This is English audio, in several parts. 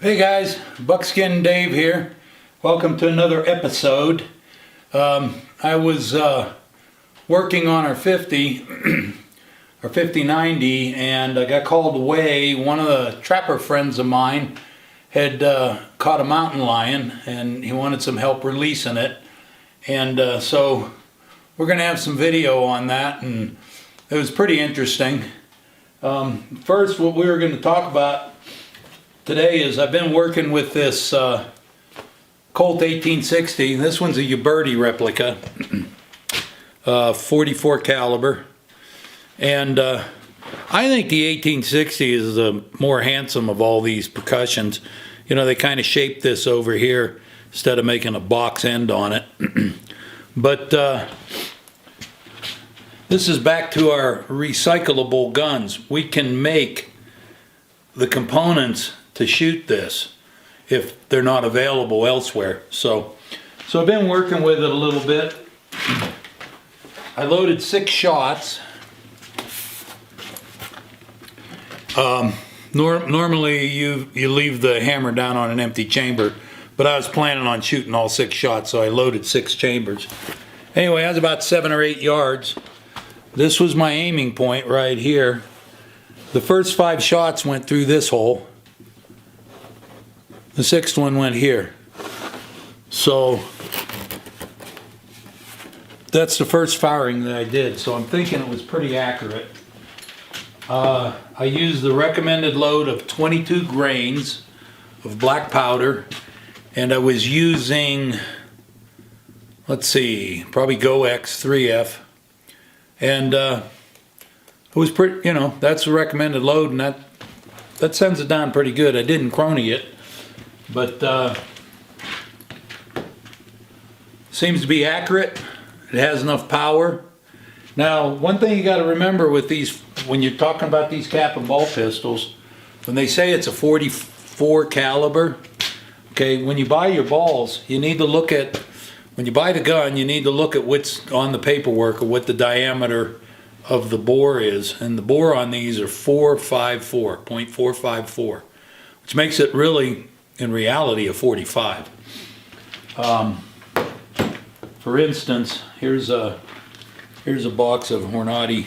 Hey guys, Buckskin Dave here. Welcome to another episode. I was working on our 50, our 5090, and I got called away. One of the trapper friends of mine had caught a mountain lion, and he wanted some help releasing it. And so we're going to have some video on that, and it was pretty interesting. First, what we were going to talk about today is I've been working with this Colt 1860. This one's a Uberti replica, 44 caliber, and I think the 1860 is the more handsome of all these percussions. You know, they kind of shaped this over here instead of making a box end on it. But this is back to our recyclable guns. We can make the components to shoot this if they're not available elsewhere. So I've been working with it a little bit. I loaded 6 shots. Normally you leave the hammer down on an empty chamber, but I was planning on shooting all 6 shots, so I loaded 6 chambers. Anyway, I was about 7 or 8 yards. This was my aiming point right here. The first 5 shots went through this hole. The 6th one went here. So that's the first firing that I did. So I'm thinking it was pretty accurate. I used the recommended load of 22 grains of black powder, and I was using, let's see, probably GoX 3F, and it was pretty, you know, that's the recommended load, and that sends it down pretty good. I didn't crony it, but seems to be accurate. It has enough power. Now, one thing you got to remember with these, when you're talking about these cap and ball pistols, when they say it's a 44 caliber, okay, when you buy your balls, you need to look at, when you buy the gun, you need to look at what's on the paperwork or what the diameter of the bore is. And the bore on these are 0.454, which makes it really, in reality, a 45. For instance, here's a box of Hornady,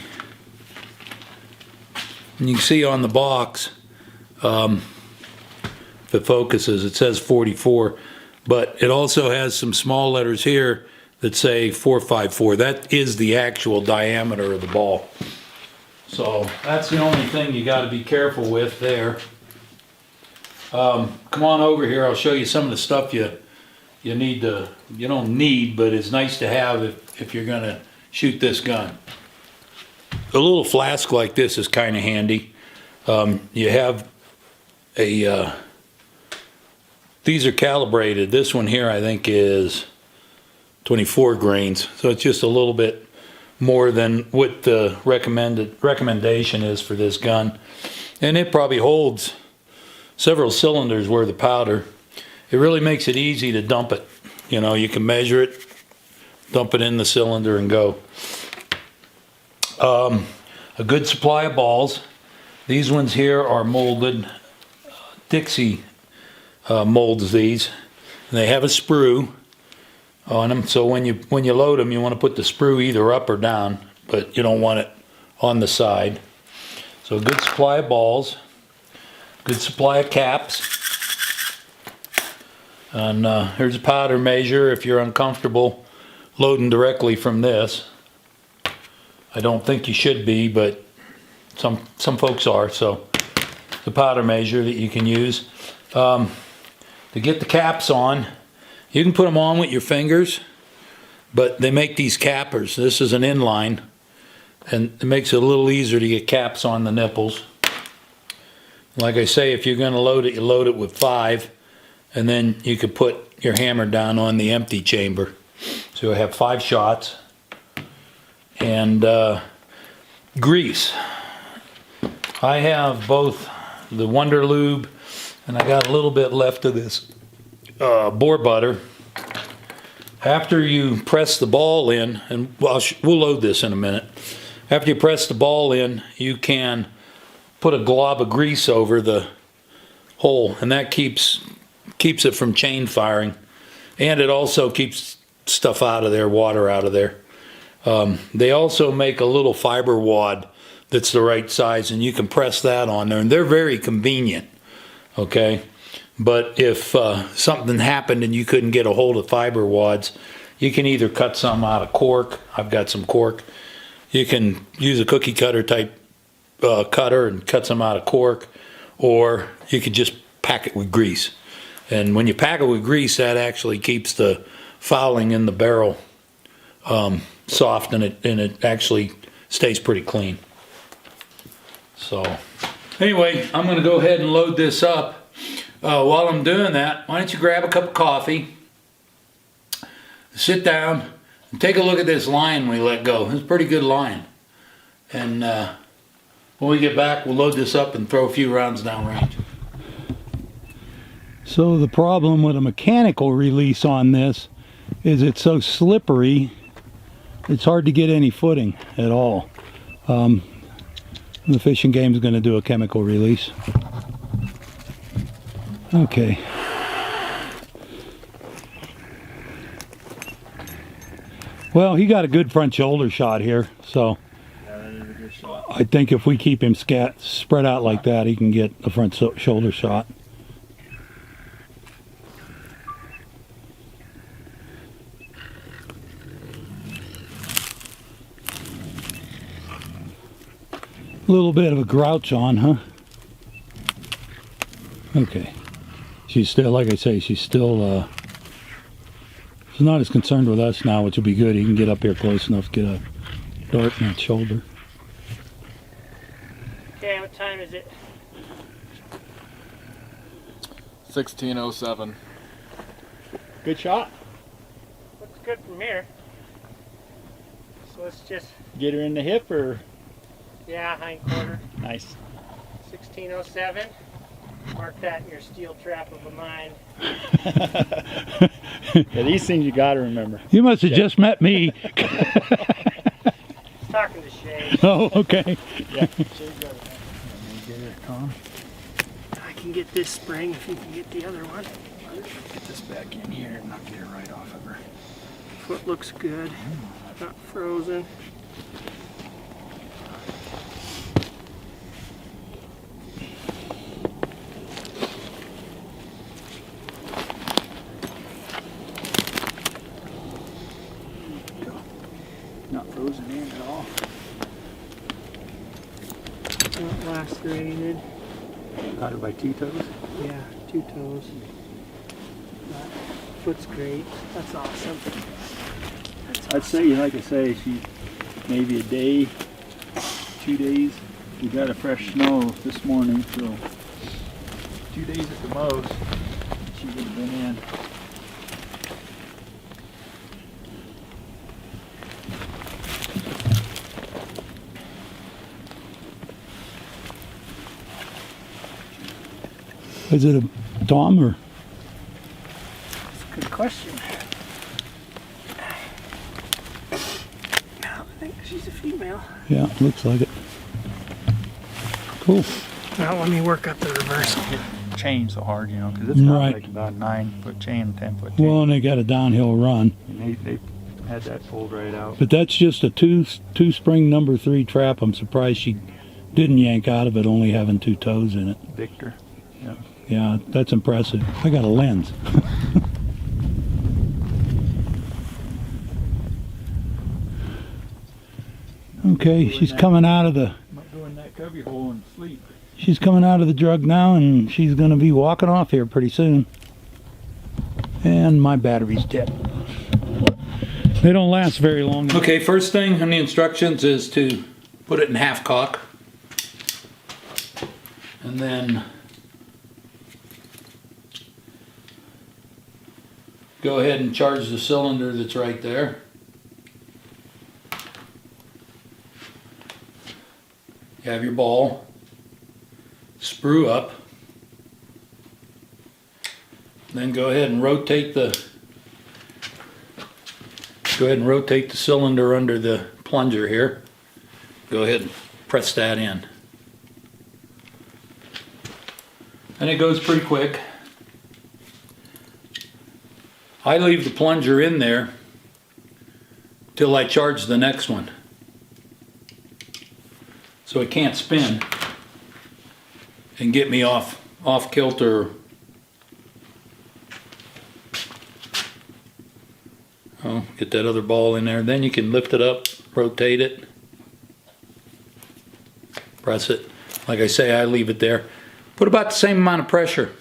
and you can see on the box, if it focuses, it says 44, but it also has some small letters here that say 454. That is the actual diameter of the ball. So that's the only thing you got to be careful with there. Come on over here, I'll show you some of the stuff you need to, you don't need, but it's nice to have if you're going to shoot this gun. A little flask like this is kind of handy. You have a, these are calibrated. This one here I think is 24 grains, so it's just a little bit more than what the recommendation is for this gun. And it probably holds several cylinders worth of powder. It really makes it easy to dump it. You know, you can measure it, dump it in the cylinder and go. A good supply of balls. These ones here are molded. Dixie molds these. And they have a sprue on them, so when you load them, you want to put the sprue either up or down, but you don't want it on the side. So a good supply of balls, good supply of caps. And here's a powder measure if you're uncomfortable loading directly from this. I don't think you should be, but some folks are. So the powder measure that you can use. To get the caps on, you can put them on with your fingers, but they make these cappers. This is an inline, and it makes it a little easier to get caps on the nipples. Like I say, if you're going to load it, you load it with 5. And then you could put your hammer down on the empty chamber. So I have 5 shots. And grease. I have both the Wonder Lube, and I got a little bit left of this bore butter. After you press the ball in, and we'll load this in a minute. After you press the ball in, you can put a glob of grease over the hole, and that keeps it from chain firing, and it also keeps stuff out of there, water out of there. They also make a little fiber wad that's the right size, and you can press that on there, and they're very convenient, okay? But if something happened and you couldn't get a hold of fiber wads, you can either cut some out of cork. I've got some cork. You can use a cookie cutter type cutter and cut some out of cork, or you could just pack it with grease. And when you pack it with grease, that actually keeps the fouling in the barrel soft, and it actually stays pretty clean. So anyway, I'm going to go ahead and load this up. While I'm doing that, why don't you grab a cup of coffee, sit down, and take a look at this line we let go. It's a pretty good line. And when we get back, we'll load this up and throw a few rounds downrange. So the problem with a mechanical release on this is it's so slippery, it's hard to get any footing at all. The fishing game is going to do a chemical release. Okay. Well, he got a good front shoulder shot here, so I think if we keep him spread out like that, he can get a front shoulder shot. A little bit of a grouch on, huh? Okay. She's still, like I say, she's still, she's not as concerned with us now, which will be good. He can get up here close enough to get a dart in that shoulder. Okay, what time is it? 16:07. Good shot? Looks good from here. So let's just... Get her in the hip or? Yeah, hind quarter. Nice. 16:07. Mark that in your steel trap of a mind. Yeah, these things you gotta remember. You must have just met me. Talking to Shay. Oh, okay. Yeah. I can get this spring if you can get the other one. Get this back in here and I'll get it right off of her. Foot looks good. Not frozen. Not frozen in at all. Not lacerated. Got her by 2 toes. Yeah, 2 toes. Foot's great. That's awesome. I'd say, like I say, she maybe a day, 2 days. We got a fresh snow this morning, so 2 days at the most. She would have been in. Is it a Tom or? That's a good question. I think she's a female. Yeah, looks like it. Cool. Now let me work up the reversal. Chain so hard, you know, because it's got Right. like about a 9-foot chain, 10-foot chain. Well, and they got a downhill run. And they had that pulled right out. But that's just a two spring number 3 trap. I'm surprised she didn't yank out of it, only having 2 toes in it. Victor. Yeah. Yeah, that's impressive. I got a lens. Okay, she's coming out of the Might go in that cubby hole and sleep. she's coming out of the drug now, and she's going to be walking off here pretty soon. And my battery's dead. They don't last very long. Okay, first thing on the instructions is to put it in half cock. And then go ahead and charge the cylinder that's right there. You have your ball. Sprue up. Then go ahead and rotate the cylinder under the plunger here. Go ahead and press that in. And it goes pretty quick. I leave the plunger in there till I charge the next one, so it can't spin and get me off kilter. Oh, get that other ball in there. Then you can lift it up, rotate it, press it. Like I say, I leave it there. Put about the same amount of pressure.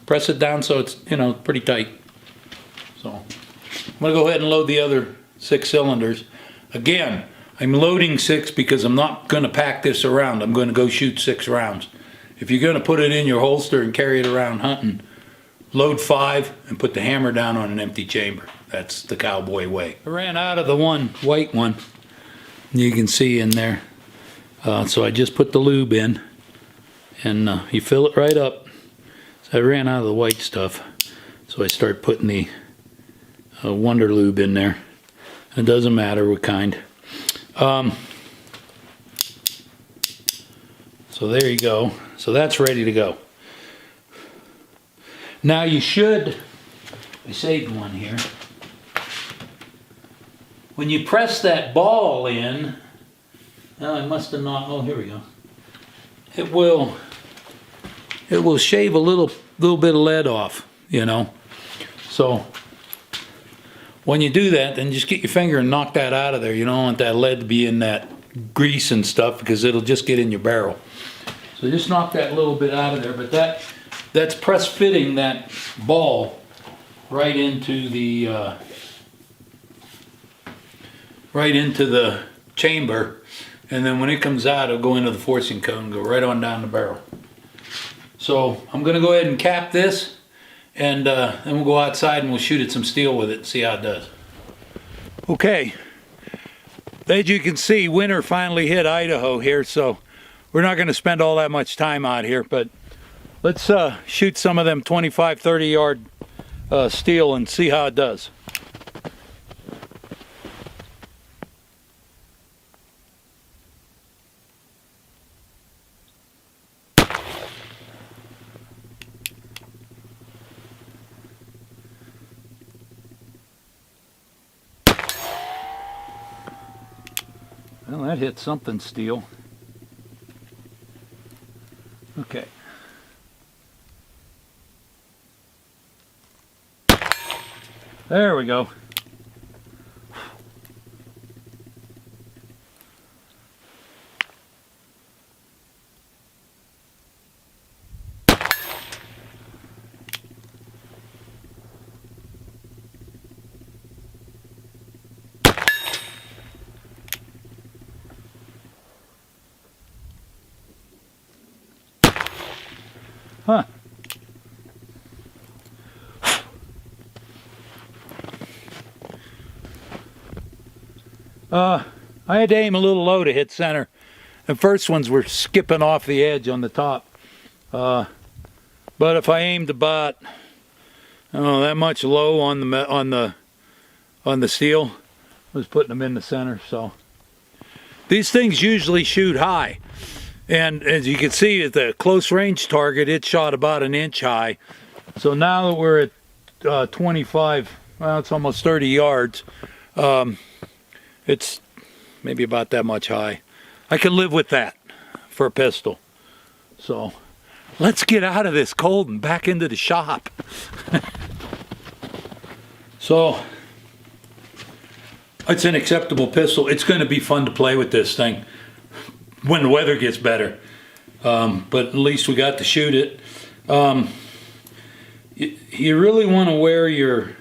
Press it down so it's, you know, pretty tight. So I'm gonna go ahead and load the other 6 cylinders. Again, I'm loading 6 because I'm not gonna pack this around. I'm gonna go shoot 6 rounds. If you're gonna put it in your holster and carry it around hunting, load 5 and put the hammer down on an empty chamber. That's the cowboy way. I ran out of the one white one. You can see in there. So I just put the lube in, and you fill it right up. So I ran out of the white stuff, so I start putting the Wonder Lube in there. It doesn't matter what kind. So there you go. So that's ready to go. Now you should, I saved one here. When you press that ball in, oh, I must have not, oh, here we go. It will shave a little bit of lead off, you know. So when you do that, then just get your finger and knock that out of there. You don't want that lead to be in that grease and stuff, because it'll just get in your barrel. So just knock that little bit out of there. But that's press fitting that ball right into the chamber, and then when it comes out, it'll go into the forcing cone and go right on down the barrel. So I'm going to go ahead and cap this, and then we'll go outside and we'll shoot at some steel with it and see how it does. Okay, as you can see, winter finally hit Idaho here, so we're not going to spend all that much time out here, but let's shoot some of them 25-30 yard steel and see how it does. Well, that hit something steel. Okay. There we go. Huh. I had to aim a little low to hit center. The first ones were skipping off the edge on the top. But if I aimed about, I don't know, that much low on the steel, I was putting them in the center. So these things usually shoot high. And as you can see at the close range target, it shot about an inch high. So now that we're at 25, well, it's almost 30 yards. It's maybe about that much high. I can live with that for a pistol. So let's get out of this cold and back into the shop. So it's an acceptable pistol. It's going to be fun to play with this thing when the weather gets better, but at least we got to shoot it. You really want to wear your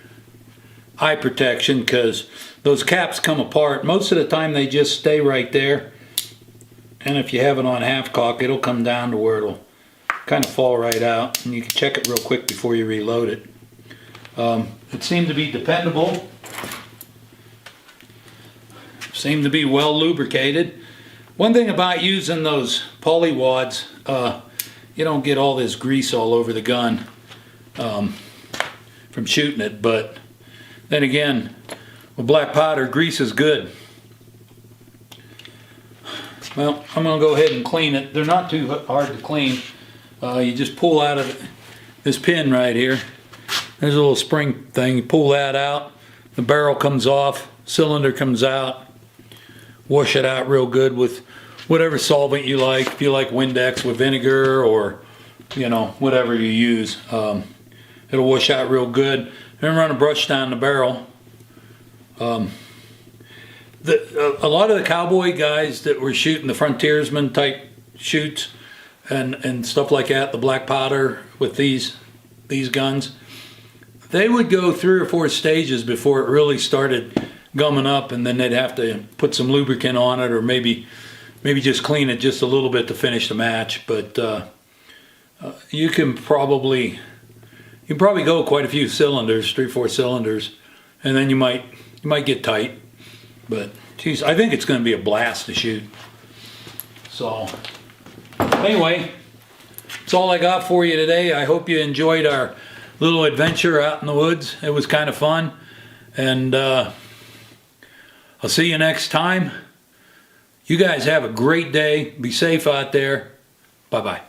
eye protection, because those caps come apart. Most of the time they just stay right there, and if you have it on half cock, it'll come down to where it'll kind of fall right out, and you can check it real quick before you reload it. It seemed to be dependable, seemed to be well lubricated. One thing about using those poly wads, you don't get all this grease all over the gun from shooting it, but then again, with black powder, grease is good. Well, I'm going to go ahead and clean it. They're not too hard to clean. You just pull out of this pin right here. There's a little spring thing. You pull that out. The barrel comes off. Cylinder comes out. Wash it out real good with whatever solvent you like. If you like Windex with vinegar, or whatever you use, it'll wash out real good. Then run a brush down the barrel. A lot of the cowboy guys that were shooting the frontiersman type shoots and stuff like that, the black powder with these guns, they would go 3 or 4 stages before it really started gumming up, and then they'd have to put some lubricant on it, or maybe just clean it just a little bit to finish the match. But you can probably go quite a few cylinders, 3 or 4 cylinders, and then you might get tight. But geez, I think it's going to be a blast to shoot. So anyway, that's all I got for you today. I hope you enjoyed our little adventure out in the woods. It was kind of fun, and I'll see you next time. You guys have a great day. Be safe out there. Bye-bye.